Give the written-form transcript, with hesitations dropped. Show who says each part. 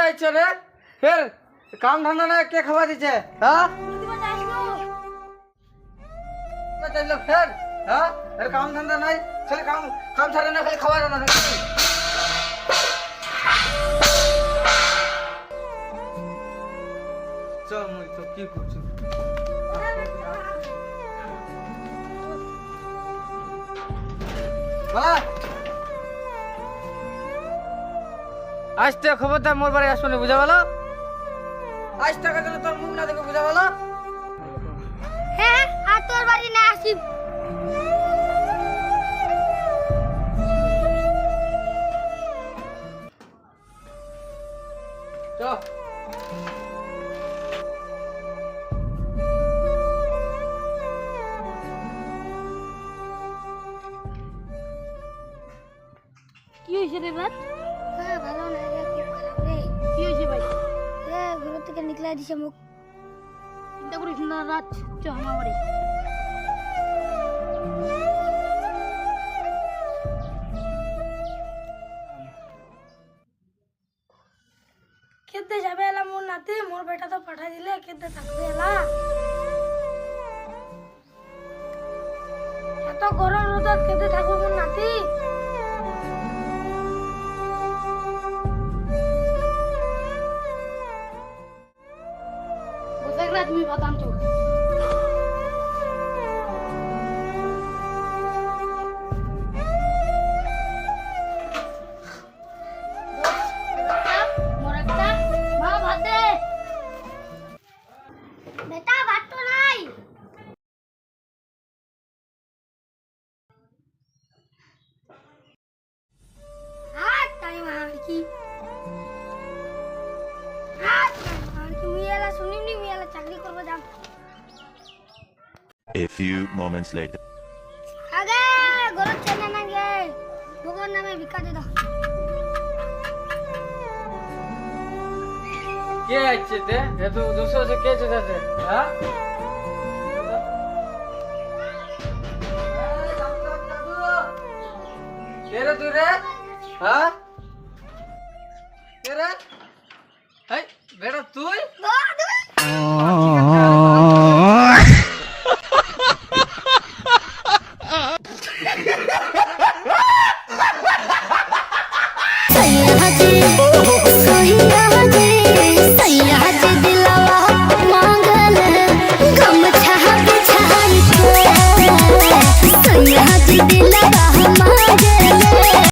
Speaker 1: আইছো রে ফের কাম ধান্দা না কে খাওয়া দিছে হ্যাঁ চাইলো ফের হ্যাঁ এর কাম ধান্দা নাই খালি কাম কাম ছাড়ে না খালি খাওয়া জানা নাকি চল মুই তো কি করছি আজ তো খবরদার মোর বাড়ি আসবে বুঝা গেল আজ টাকা দিলে তোর মুখ না দেখে বুঝা গেল
Speaker 2: হ্যাঁ আর তোর বাড়ি না আসি
Speaker 1: চল
Speaker 2: কি হয়েছে রে রাত হ্যাঁ ভালো না রে খুব খারাপ রে কি হয়েছে ভাই ঘর থেকে নিকলাই দিছে মুখ চিন্তা করিস না রাত চ আমার বাড়ি খেতে যাবে এলা মোর নাতি মোর বেটা তো পাঠাই দিলে খেতে থাকবে এলা এত গরম রোদ খেতে থাকবে মোর নাতি তুমি বাদাম চো বেটা ভাত তো নাই হাত তাই মার কি চাকরি করবো যাম
Speaker 3: A few moments later.
Speaker 2: আগে গরম চেনা না গে ভগবান নামে ভিক্ষা দে দাও
Speaker 1: কে আইছে তে এত দুশো সে কে যেতে হ্যাঁ কে রে তুই রে হ্যাঁ কে রে এই বেটা তুই